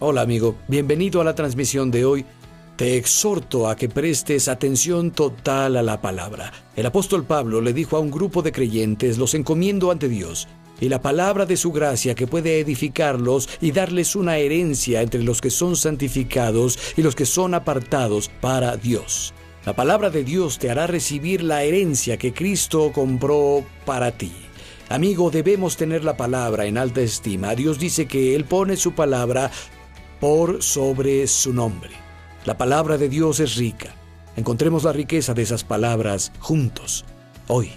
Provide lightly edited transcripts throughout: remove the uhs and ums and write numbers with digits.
Hola amigo, bienvenido a la transmisión de hoy. Te exhorto a que prestes atención total a la palabra. El apóstol Pablo le dijo a un grupo de creyentes: los encomiendo ante Dios y la palabra de su gracia, que puede edificarlos y darles una herencia entre los que son santificados y los que son apartados para Dios. La palabra de Dios te hará recibir la herencia que Cristo compró para ti. Amigo, debemos tener la palabra en alta estima. Dios dice que Él pone su palabra por sobre su nombre. La palabra de Dios es rica. Encontremos la riqueza de esas palabras juntos, hoy.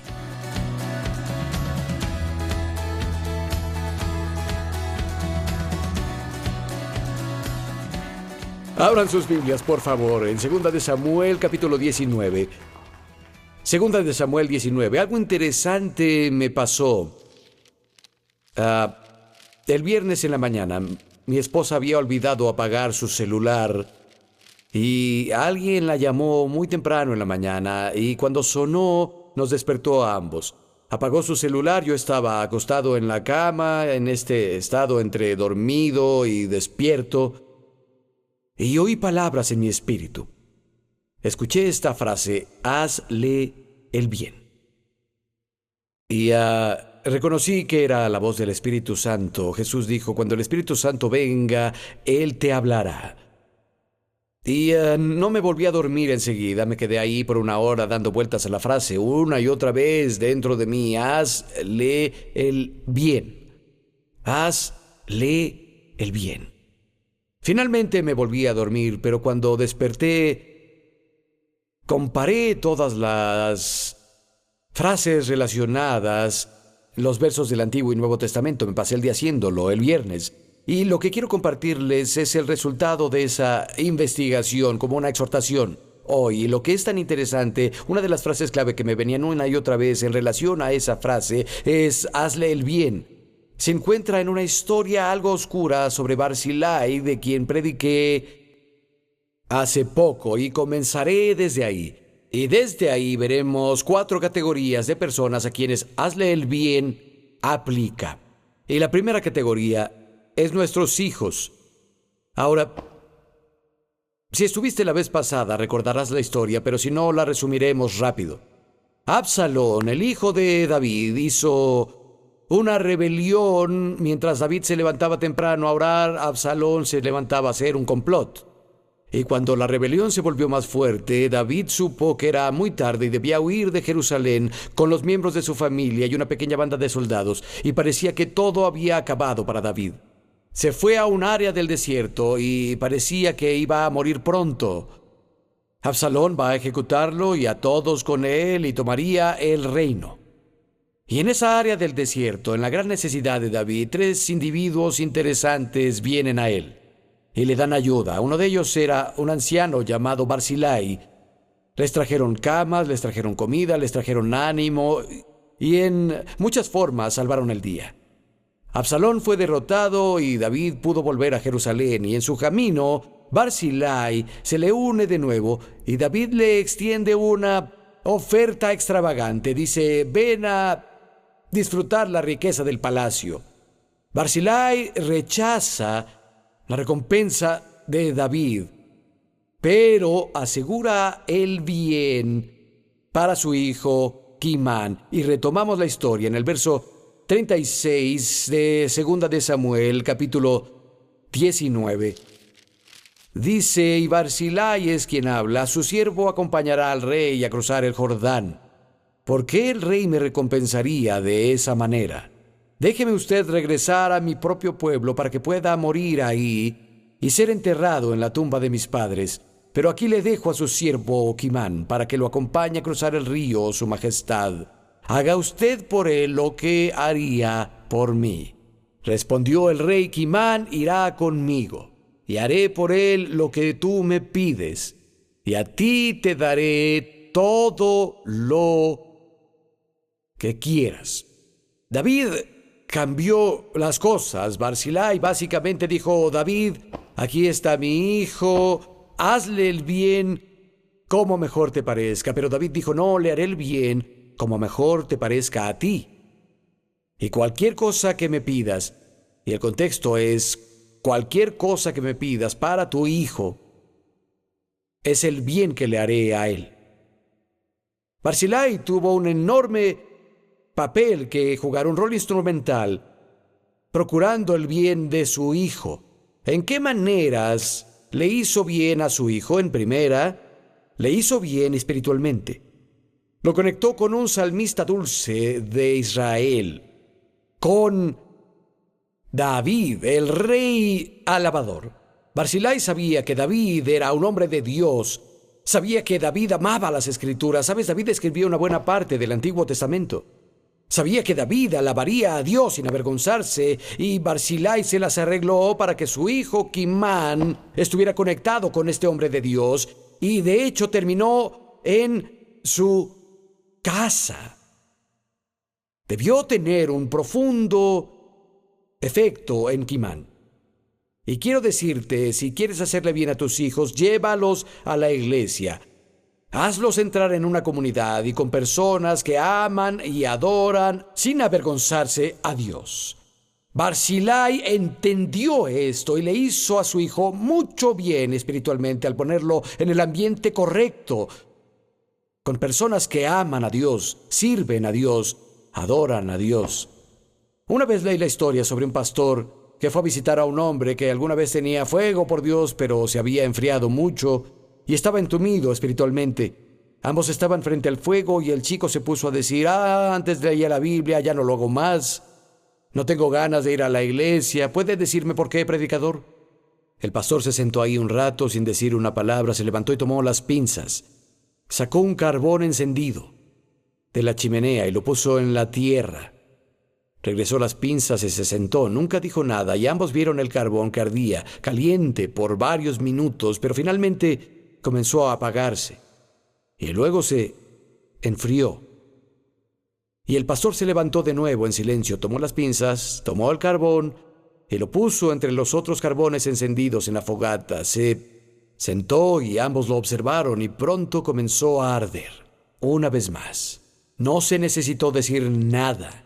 Abran sus Biblias, por favor, en 2 de Samuel, capítulo 19. 2 de Samuel 19. Algo interesante me pasó. El viernes en la mañana, mi esposa había olvidado apagar su celular y alguien la llamó muy temprano en la mañana, y cuando sonó nos despertó a ambos. Apagó su celular, yo estaba acostado en la cama, en este estado entre dormido y despierto, y oí palabras en mi espíritu. Escuché esta frase: hazle el bien. Y reconocí que era la voz del Espíritu Santo. Jesús dijo: cuando el Espíritu Santo venga, Él te hablará. Y no me volví a dormir enseguida. Me quedé ahí por una hora dando vueltas a la frase, una y otra vez dentro de mí: hazle el bien. Hazle el bien. Finalmente me volví a dormir, pero cuando desperté, comparé todas las frases relacionadas, los versos del Antiguo y Nuevo Testamento. Me pasé el día haciéndolo, el viernes. Y lo que quiero compartirles es el resultado de esa investigación, como una exhortación. Hoy, y lo que es tan interesante, una de las frases clave que me venían una y otra vez en relación a esa frase es: hazle el bien. Se encuentra en una historia algo oscura sobre Barzillai, de quien prediqué hace poco, y comenzaré desde ahí. Y desde ahí veremos 4 categorías de personas a quienes hazle el bien aplica. Y la primera categoría es nuestros hijos. Ahora, si estuviste la vez pasada, recordarás la historia, pero si no, la resumiremos rápido. Absalón, el hijo de David, hizo una rebelión. Mientras David se levantaba temprano a orar, Absalón se levantaba a hacer un complot. Y cuando la rebelión se volvió más fuerte, David supo que era muy tarde y debía huir de Jerusalén con los miembros de su familia y una pequeña banda de soldados, y parecía que todo había acabado para David. Se fue a un área del desierto y parecía que iba a morir pronto. Absalón va a ejecutarlo y a todos con él, y tomaría el reino. Y en esa área del desierto, en la gran necesidad de David, 3 individuos interesantes vienen a él y le dan ayuda. Uno de ellos era un anciano llamado Barzillai. Les trajeron camas, les trajeron comida, les trajeron ánimo, y en muchas formas salvaron el día. Absalón fue derrotado y David pudo volver a Jerusalén, y en su camino Barzillai se le une de nuevo y David le extiende una oferta extravagante. Dice: ven a disfrutar la riqueza del palacio. Barzillai rechaza la recompensa de David, pero asegura el bien para su hijo Quimán. Y retomamos la historia en el verso 36 de 2 de Samuel, capítulo 19. Dice: y Barzillai es quien habla: su siervo acompañará al rey a cruzar el Jordán. ¿Por qué el rey me recompensaría de esa manera? Déjeme usted regresar a mi propio pueblo para que pueda morir ahí y ser enterrado en la tumba de mis padres. Pero aquí le dejo a su siervo Quimán para que lo acompañe a cruzar el río, su majestad. Haga usted por él lo que haría por mí. Respondió el rey: Quimán irá conmigo, y haré por él lo que tú me pides, y a ti te daré todo lo que quieras. David cambió las cosas. Barzillai básicamente dijo: David, aquí está mi hijo, hazle el bien como mejor te parezca. Pero David dijo: no, le haré el bien como mejor te parezca a ti. Y cualquier cosa que me pidas, y el contexto es cualquier cosa que me pidas para tu hijo, es el bien que le haré a él. Barzillai tuvo un enorme papel que jugar, un rol instrumental, procurando el bien de su hijo. ¿En qué maneras le hizo bien a su hijo? En primera, le hizo bien espiritualmente. Lo conectó con un salmista dulce de Israel, con David, el rey alabador. Barzillai sabía que David era un hombre de Dios. Sabía que David amaba las Escrituras. ¿Sabes? David escribió una buena parte del Antiguo Testamento. Sabía que David alabaría a Dios sin avergonzarse, y Barzillai se las arregló para que su hijo Kimán estuviera conectado con este hombre de Dios, y de hecho terminó en su casa. Debió tener un profundo efecto en Kimán. Y quiero decirte, si quieres hacerle bien a tus hijos, llévalos a la iglesia. Hazlos entrar en una comunidad y con personas que aman y adoran sin avergonzarse a Dios. Barzillai entendió esto y le hizo a su hijo mucho bien espiritualmente al ponerlo en el ambiente correcto, con personas que aman a Dios, sirven a Dios, adoran a Dios. Una vez leí la historia sobre un pastor que fue a visitar a un hombre que alguna vez tenía fuego por Dios, pero se había enfriado mucho y estaba entumido espiritualmente. Ambos estaban frente al fuego y el chico se puso a decir: antes leía la Biblia, ya no lo hago más. No tengo ganas de ir a la iglesia. ¿Puede decirme por qué, predicador? El pastor se sentó ahí un rato sin decir una palabra, se levantó y tomó las pinzas. Sacó un carbón encendido de la chimenea y lo puso en la tierra. Regresó las pinzas y se sentó. Nunca dijo nada y ambos vieron el carbón que ardía, caliente por varios minutos, pero finalmente comenzó a apagarse. Y luego se enfrió. Y el pastor se levantó de nuevo en silencio, tomó las pinzas, tomó el carbón y lo puso entre los otros carbones encendidos en la fogata. Se sentó y ambos lo observaron y pronto comenzó a arder. Una vez más, no se necesitó decir nada.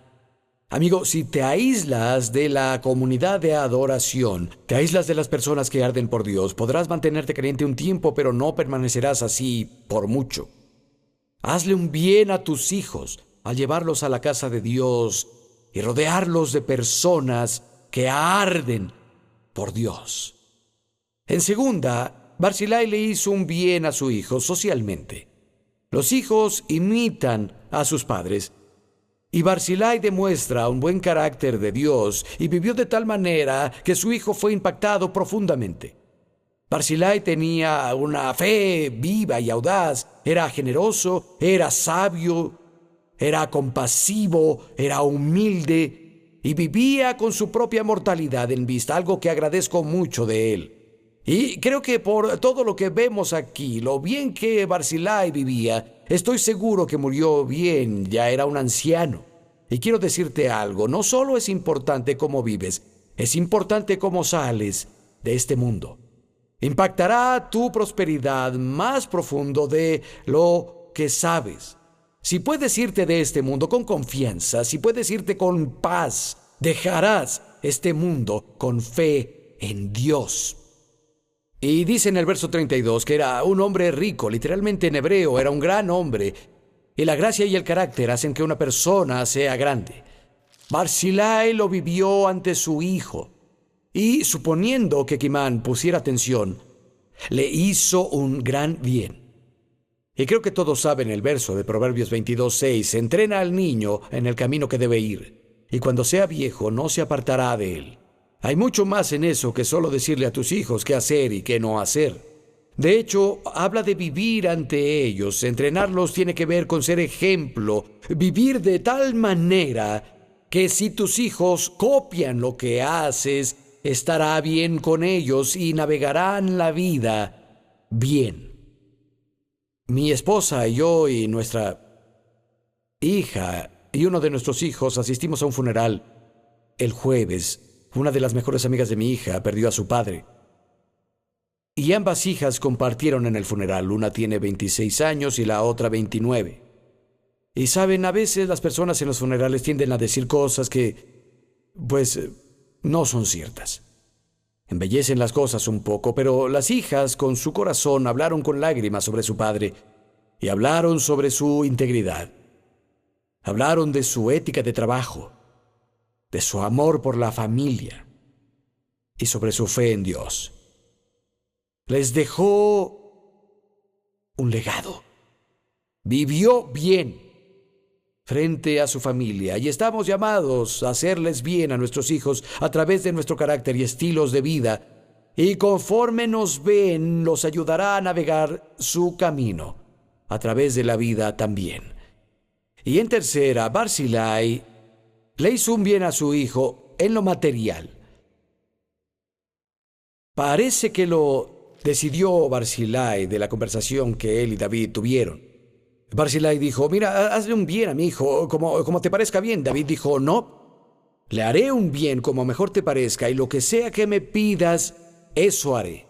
Amigo, si te aíslas de la comunidad de adoración, te aíslas de las personas que arden por Dios, podrás mantenerte caliente un tiempo, pero no permanecerás así por mucho. Hazle un bien a tus hijos al llevarlos a la casa de Dios y rodearlos de personas que arden por Dios. En segunda, Barzillai le hizo un bien a su hijo socialmente. Los hijos imitan a sus padres. Y Barzillai demuestra un buen carácter de Dios y vivió de tal manera que su hijo fue impactado profundamente. Barzillai tenía una fe viva y audaz, era generoso, era sabio, era compasivo, era humilde y vivía con su propia mortalidad en vista, algo que agradezco mucho de él. Y creo que por todo lo que vemos aquí, lo bien que Barzillai vivía, estoy seguro que murió bien, ya era un anciano. Y quiero decirte algo, no solo es importante cómo vives, es importante cómo sales de este mundo. Impactará tu prosperidad más profundo de lo que sabes. Si puedes irte de este mundo con confianza, si puedes irte con paz, dejarás este mundo con fe en Dios. Y dice en el verso 32 que era un hombre rico, literalmente en hebreo, era un gran hombre. Y la gracia y el carácter hacen que una persona sea grande. Barzillai lo vivió ante su hijo. Y suponiendo que Kimán pusiera atención, le hizo un gran bien. Y creo que todos saben el verso de Proverbios 22:6. Entrena al niño en el camino que debe ir, y cuando sea viejo no se apartará de él. Hay mucho más en eso que solo decirle a tus hijos qué hacer y qué no hacer. De hecho, habla de vivir ante ellos. Entrenarlos tiene que ver con ser ejemplo, vivir de tal manera que si tus hijos copian lo que haces, estará bien con ellos y navegarán la vida bien. Mi esposa y yo y nuestra hija y uno de nuestros hijos asistimos a un funeral el jueves. Una de las mejores amigas de mi hija perdió a su padre. Y ambas hijas compartieron en el funeral. Una tiene 26 años y la otra 29. Y saben, a veces las personas en los funerales tienden a decir cosas que, no son ciertas. embellecen las cosas un poco, pero las hijas con su corazón hablaron con lágrimas sobre su padre y hablaron sobre su integridad. Hablaron de su ética de trabajo, de su amor por la familia y sobre su fe en Dios. Les dejó un legado. Vivió bien frente a su familia y estamos llamados a hacerles bien a nuestros hijos a través de nuestro carácter y estilos de vida, y conforme nos ven los ayudará a navegar su camino a través de la vida también. Y en tercera, Barzillai le hizo un bien a su hijo en lo material. Parece que lo decidió Barzillai de la conversación que él y David tuvieron. Barzillai dijo: mira, hazle un bien a mi hijo, como te parezca bien. David dijo: no, le haré un bien como mejor te parezca, y lo que sea que me pidas, eso haré.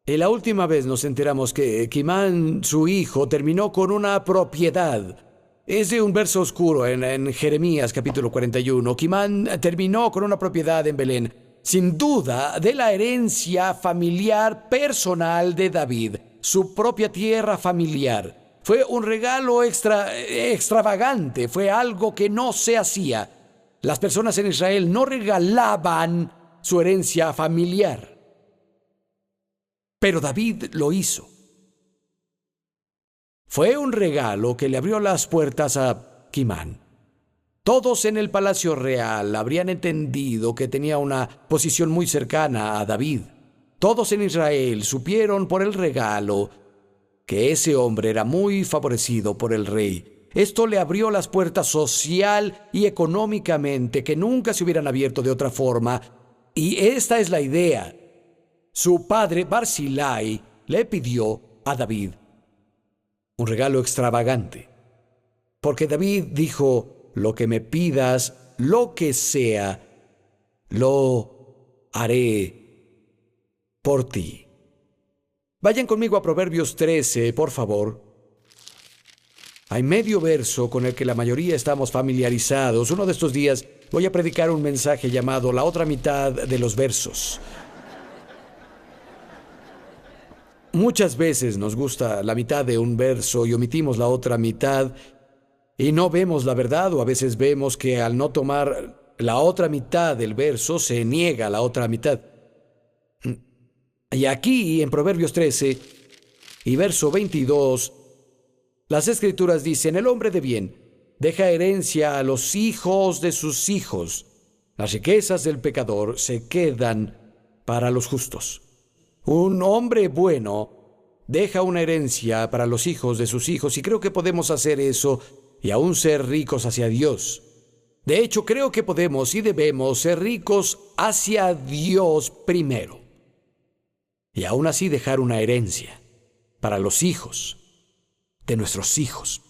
Y la última vez nos enteramos que Kimán, su hijo, terminó con una propiedad. Es de un verso oscuro en Jeremías capítulo 41. Kimán terminó con una propiedad en Belén, sin duda de la herencia familiar personal de David, su propia tierra familiar. Fue un regalo extravagante, fue algo que no se hacía. Las personas en Israel no regalaban su herencia familiar, pero David lo hizo. Fue un regalo que le abrió las puertas a Kimán. Todos en el palacio real habrían entendido que tenía una posición muy cercana a David. Todos en Israel supieron por el regalo que ese hombre era muy favorecido por el rey. Esto le abrió las puertas social y económicamente que nunca se hubieran abierto de otra forma. Y esta es la idea. Su padre Barzillai le pidió a David un regalo extravagante, porque David dijo: lo que me pidas, lo que sea, lo haré por ti. Vayan conmigo a Proverbios 13, por favor. Hay medio verso con el que la mayoría estamos familiarizados. Uno de estos días voy a predicar un mensaje llamado La otra mitad de los versos. Muchas veces nos gusta la mitad de un verso y omitimos la otra mitad y no vemos la verdad, o a veces vemos que al no tomar la otra mitad del verso se niega la otra mitad. Y aquí en Proverbios 13 y verso 22, las Escrituras dicen: el hombre de bien deja herencia a los hijos de sus hijos. Las riquezas del pecador se quedan para los justos. Un hombre bueno deja una herencia para los hijos de sus hijos, y creo que podemos hacer eso y aún ser ricos hacia Dios. De hecho, creo que podemos y debemos ser ricos hacia Dios primero, y aún así dejar una herencia para los hijos de nuestros hijos.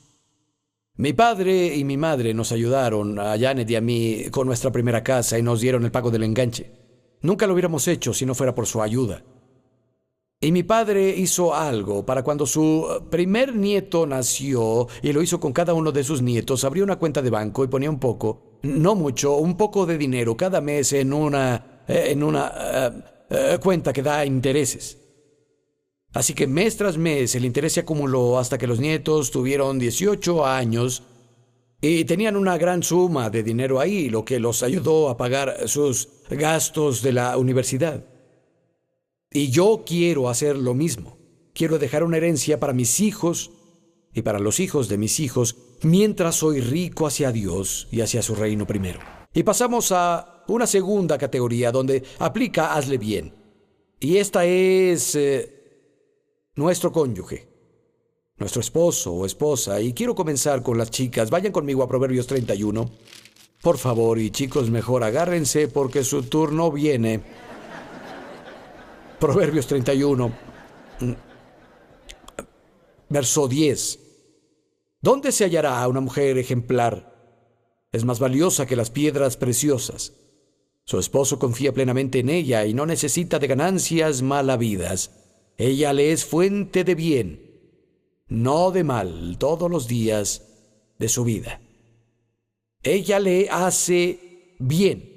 Mi padre y mi madre nos ayudaron a Janet y a mí con nuestra primera casa y nos dieron el pago del enganche. Nunca lo hubiéramos hecho si no fuera por su ayuda. Y mi padre hizo algo para cuando su primer nieto nació, y lo hizo con cada uno de sus nietos. Abrió una cuenta de banco y ponía un poco, no mucho, un poco de dinero cada mes en una cuenta que da intereses. Así que mes tras mes el interés se acumuló hasta que los nietos tuvieron 18 años y tenían una gran suma de dinero ahí, lo que los ayudó a pagar sus gastos de la universidad. Y yo quiero hacer lo mismo. Quiero dejar una herencia para mis hijos y para los hijos de mis hijos, mientras soy rico hacia Dios y hacia su reino primero. Y pasamos a una segunda categoría donde aplica hazle bien. Y esta es nuestro cónyuge, nuestro esposo o esposa. Y quiero comenzar con las chicas. Vayan conmigo a Proverbios 31. Por favor, y chicos, mejor agárrense porque su turno viene. Proverbios 31, verso 10. ¿Dónde se hallará una mujer ejemplar? Es más valiosa que las piedras preciosas. Su esposo confía plenamente en ella y no necesita de ganancias mal habidas. Ella le es fuente de bien, no de mal, todos los días de su vida. Ella le hace bien.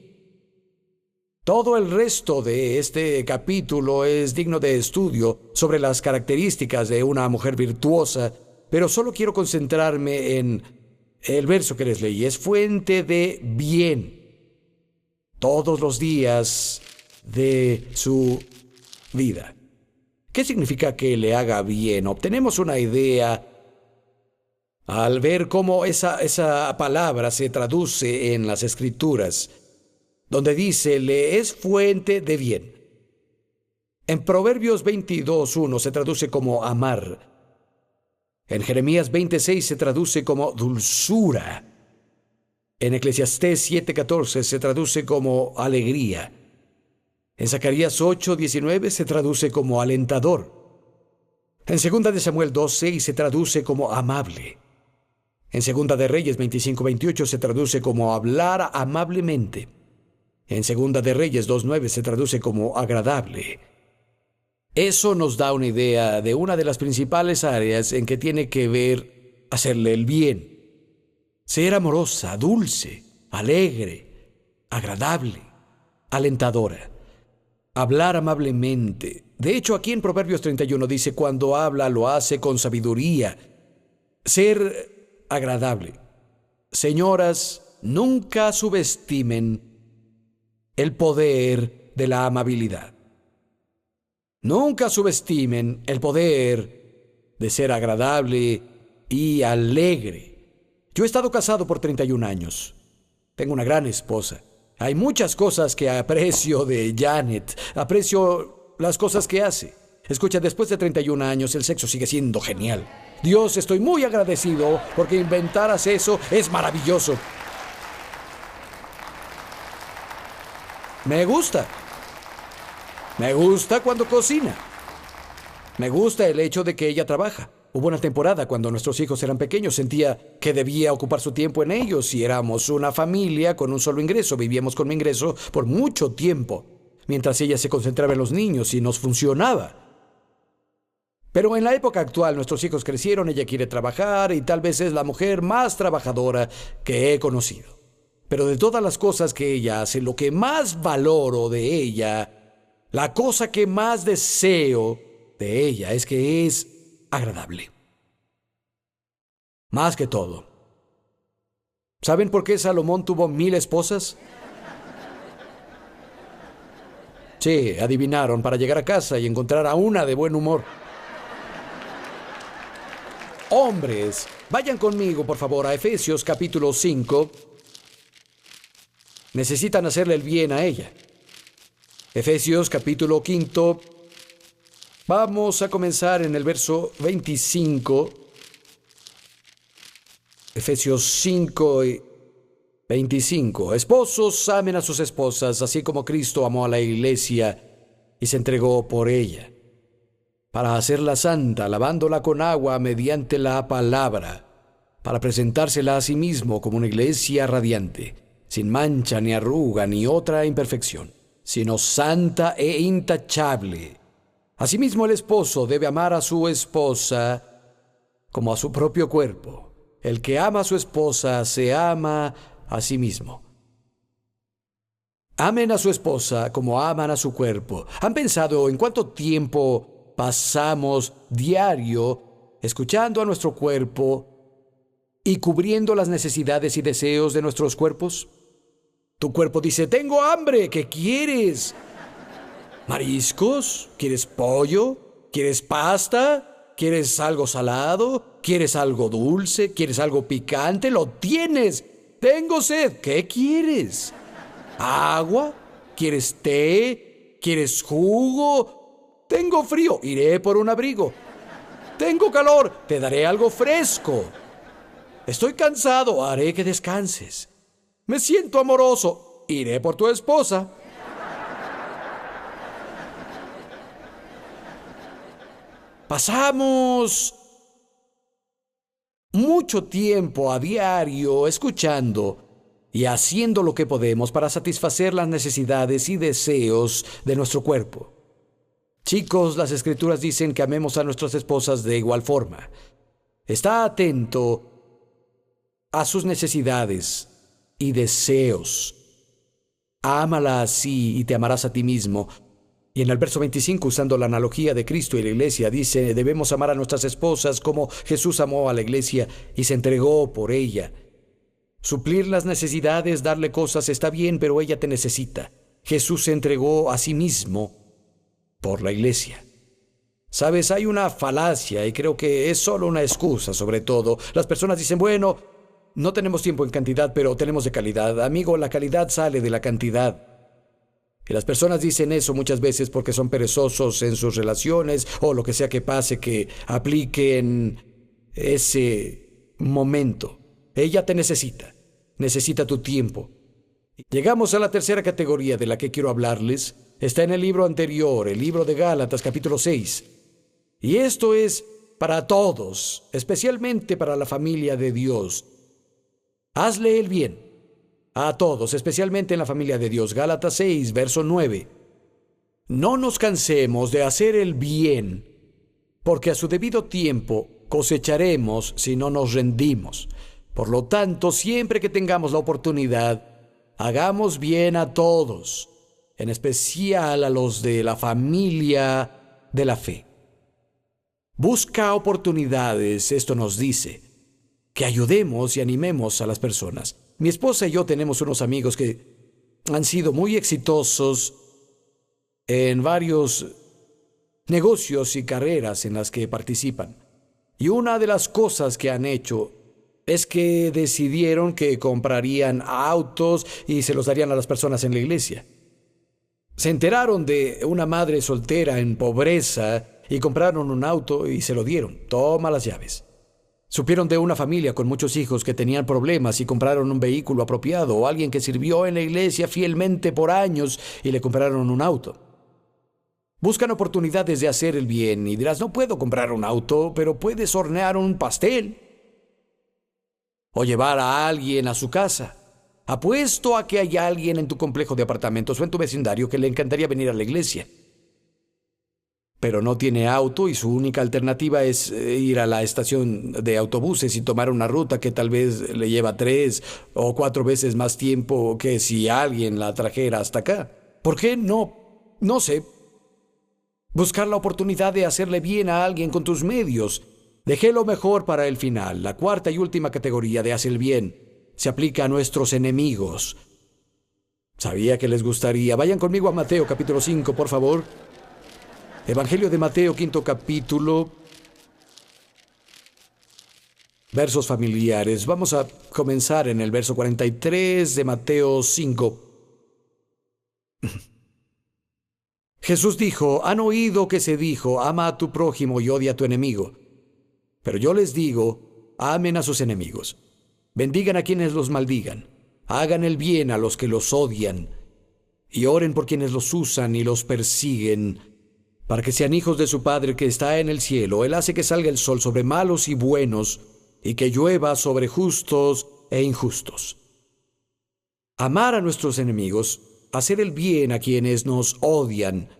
Todo el resto de este capítulo es digno de estudio sobre las características de una mujer virtuosa, pero solo quiero concentrarme en el verso que les leí. Es fuente de bien todos los días de su vida. ¿Qué significa que le haga bien? Obtenemos una idea al ver cómo esa palabra se traduce en las Escrituras, donde dice, le es fuente de bien. En Proverbios 22:1 se traduce como amar. En Jeremías 26 se traduce como dulzura. En Eclesiastés 7:14 se traduce como alegría. En Zacarías 8:19 se traduce como alentador. En 2 de Samuel 2:6 se traduce como amable. En 2 de Reyes 25:28 se traduce como hablar amablemente. En 2 de Reyes 2:9 se traduce como agradable. Eso nos da una idea de una de las principales áreas en que tiene que ver hacerle el bien. Ser amorosa, dulce, alegre, agradable, alentadora. Hablar amablemente. De hecho, aquí en Proverbios 31 dice, cuando habla lo hace con sabiduría. Ser agradable. Señoras, nunca subestimen el poder de la amabilidad. Nunca subestimen el poder de ser agradable y alegre. Yo he estado casado por 31 años. Tengo una gran esposa. Hay muchas cosas que aprecio de Janet. Aprecio las cosas que hace. Escucha, después de 31 años el sexo sigue siendo genial. Dios, estoy muy agradecido porque inventaras eso. Es maravilloso. Me gusta. Me gusta cuando cocina. Me gusta el hecho de que ella trabaja. Hubo una temporada cuando nuestros hijos eran pequeños, sentía que debía ocupar su tiempo en ellos y éramos una familia con un solo ingreso. Vivíamos con mi ingreso por mucho tiempo, mientras ella se concentraba en los niños y nos funcionaba. Pero en la época actual nuestros hijos crecieron, ella quiere trabajar y tal vez es la mujer más trabajadora que he conocido. Pero de todas las cosas que ella hace, lo que más valoro de ella, la cosa que más deseo de ella es que es agradable. Más que todo. ¿Saben por qué Salomón tuvo 1000 esposas? Sí, adivinaron, para llegar a casa y encontrar a una de buen humor. Hombres, vayan conmigo, por favor, a Efesios capítulo 5. Necesitan hacerle el bien a ella. Efesios capítulo 5. Vamos a comenzar en el verso 25. Efesios 5 y 25. Esposos, amen a sus esposas, así como Cristo amó a la iglesia y se entregó por ella, para hacerla santa, lavándola con agua mediante la palabra, para presentársela a sí mismo como una iglesia radiante, sin mancha ni arruga ni otra imperfección, sino santa e intachable. Asimismo, el esposo debe amar a su esposa como a su propio cuerpo. El que ama a su esposa se ama a sí mismo. Amen a su esposa como aman a su cuerpo. ¿Han pensado en cuánto tiempo pasamos diario escuchando a nuestro cuerpo y cubriendo las necesidades y deseos de nuestros cuerpos? Tu cuerpo dice, tengo hambre, ¿qué quieres? ¿Mariscos? ¿Quieres pollo? ¿Quieres pasta? ¿Quieres algo salado? ¿Quieres algo dulce? ¿Quieres algo picante? ¡Lo tienes! Tengo sed, ¿qué quieres? ¿Agua? ¿Quieres té? ¿Quieres jugo? Tengo frío, iré por un abrigo. Tengo calor, te daré algo fresco. Estoy cansado, haré que descanses. Me siento amoroso, iré por tu esposa. Pasamos mucho tiempo a diario escuchando y haciendo lo que podemos para satisfacer las necesidades y deseos de nuestro cuerpo. Chicos, las Escrituras dicen que amemos a nuestras esposas de igual forma. Está atento a sus necesidades y deseos. Ámala así y te amarás a ti mismo. Y en el verso 25, usando la analogía de Cristo y la iglesia, dice, debemos amar a nuestras esposas como Jesús amó a la iglesia y se entregó por ella. Suplir las necesidades, darle cosas está bien, pero ella te necesita. Jesús se entregó a sí mismo por la iglesia. Sabes, hay una falacia y creo que es solo una excusa, sobre todo. Las personas dicen, bueno, no tenemos tiempo en cantidad, pero tenemos de calidad. Amigo, la calidad sale de la cantidad. Y las personas dicen eso muchas veces porque son perezosos en sus relaciones o lo que sea que pase, que apliquen ese momento. Ella te necesita tu tiempo. Llegamos a la tercera categoría de la que quiero hablarles. Está en el libro anterior, el libro de Gálatas, capítulo 6. Y esto es para todos, especialmente para la familia de Dios. Hazle el bien a todos, especialmente en la familia de Dios. Gálatas 6, verso 9. No nos cansemos de hacer el bien, porque a su debido tiempo cosecharemos si no nos rendimos. Por lo tanto, siempre que tengamos la oportunidad, hagamos bien a todos, en especial a los de la familia de la fe. Busca oportunidades, esto nos dice, que ayudemos y animemos a las personas. Mi esposa y yo tenemos unos amigos que han sido muy exitosos en varios negocios y carreras en las que participan. Y una de las cosas que han hecho es que decidieron que comprarían autos y se los darían a las personas en la iglesia. Se enteraron de una madre soltera en pobreza y compraron un auto y se lo dieron. Toma las llaves. Supieron de una familia con muchos hijos que tenían problemas y compraron un vehículo apropiado, o alguien que sirvió en la iglesia fielmente por años y le compraron un auto. Buscan oportunidades de hacer el bien y dirás, no puedo comprar un auto, pero puedes hornear un pastel o llevar a alguien a su casa. Apuesto a que hay alguien en tu complejo de apartamentos o en tu vecindario que le encantaría venir a la iglesia, pero no tiene auto y su única alternativa es ir a la estación de autobuses y tomar una ruta que tal vez le lleva 3 o 4 veces más tiempo que si alguien la trajera hasta acá. ¿Por qué no? No sé. Buscar la oportunidad de hacerle bien a alguien con tus medios. Dejé lo mejor para el final. La cuarta y última categoría de hacer el bien se aplica a nuestros enemigos. Sabía que les gustaría. Vayan conmigo a Mateo capítulo 5, por favor. Evangelio de Mateo, 5º capítulo, versos familiares. Vamos a comenzar en el verso 43 de Mateo 5. Jesús dijo, han oído que se dijo, ama a tu prójimo y odia a tu enemigo. Pero yo les digo, amen a sus enemigos, bendigan a quienes los maldigan, hagan el bien a los que los odian, y oren por quienes los usan y los persiguen, para que sean hijos de su Padre que está en el cielo. Él hace que salga el sol sobre malos y buenos, y que llueva sobre justos e injustos. Amar a nuestros enemigos, hacer el bien a quienes nos odian.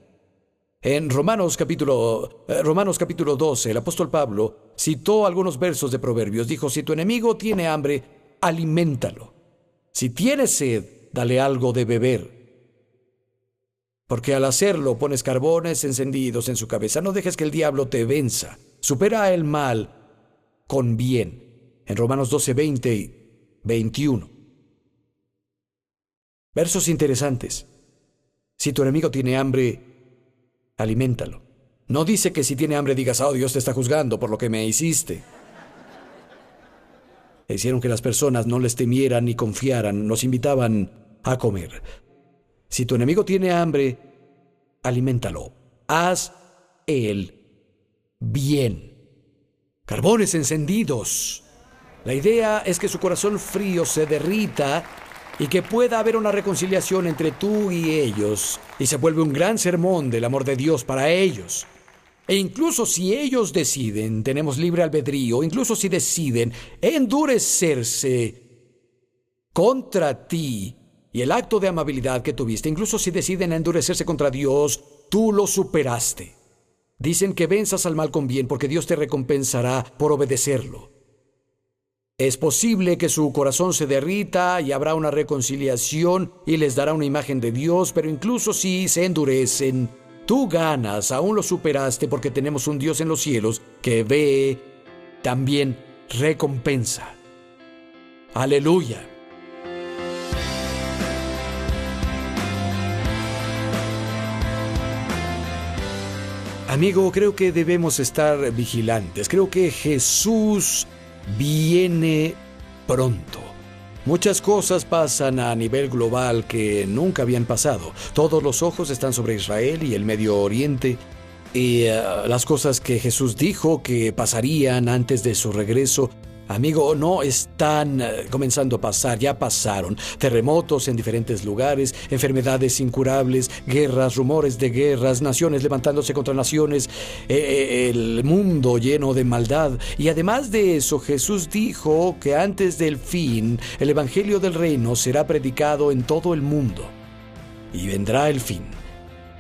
En Romanos capítulo 12, el apóstol Pablo citó algunos versos de Proverbios. Dijo, si tu enemigo tiene hambre, aliméntalo. Si tiene sed, dale algo de beber. Porque al hacerlo pones carbones encendidos en su cabeza. No dejes que el diablo te venza. Supera el mal con bien. En Romanos 12, 20 y 21. Versos interesantes. Si tu enemigo tiene hambre, aliméntalo. No dice que si tiene hambre digas, oh, Dios te está juzgando por lo que me hiciste. Hicieron que las personas no les temieran ni confiaran. Nos invitaban a comer. Si tu enemigo tiene hambre, aliméntalo. Haz el bien. Carbones encendidos. La idea es que su corazón frío se derrita y que pueda haber una reconciliación entre tú y ellos, y se vuelve un gran sermón del amor de Dios para ellos. E incluso si ellos deciden, tenemos libre albedrío, incluso si deciden endurecerse contra ti y el acto de amabilidad que tuviste, incluso si deciden endurecerse contra Dios, tú lo superaste. Dicen que venzas al mal con bien porque Dios te recompensará por obedecerlo. Es posible que su corazón se derrita y habrá una reconciliación y les dará una imagen de Dios, pero incluso si se endurecen, tú ganas, aún lo superaste porque tenemos un Dios en los cielos que ve, también recompensa. Aleluya. Amigo, creo que debemos estar vigilantes. Creo que Jesús viene pronto. Muchas cosas pasan a nivel global que nunca habían pasado. Todos los ojos están sobre Israel y el Medio Oriente. Y las cosas que Jesús dijo que pasarían antes de su regreso, amigo, no están comenzando a pasar, ya pasaron. Terremotos en diferentes lugares, enfermedades incurables, guerras, rumores de guerras, naciones levantándose contra naciones, el mundo lleno de maldad. Y además de eso, Jesús dijo que antes del fin, el Evangelio del Reino será predicado en todo el mundo. Y vendrá el fin.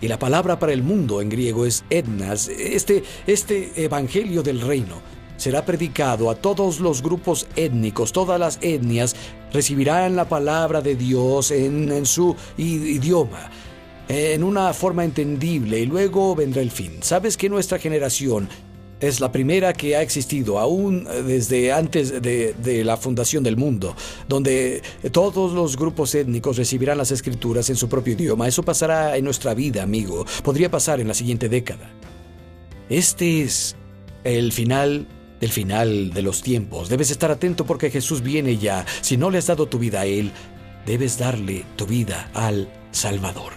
Y la palabra para el mundo en griego es etnas. Este Evangelio del Reino será predicado a todos los grupos étnicos, todas las etnias recibirán la palabra de Dios en su idioma, en una forma entendible, y luego vendrá el fin. ¿Sabes que nuestra generación es la primera que ha existido, aún desde antes de la fundación del mundo, donde todos los grupos étnicos recibirán las escrituras en su propio idioma? Eso pasará en nuestra vida, amigo. Podría pasar en la siguiente década. Este es el final del final de los tiempos. Debes estar atento porque Jesús viene ya. Si no le has dado tu vida a Él, debes darle tu vida al Salvador.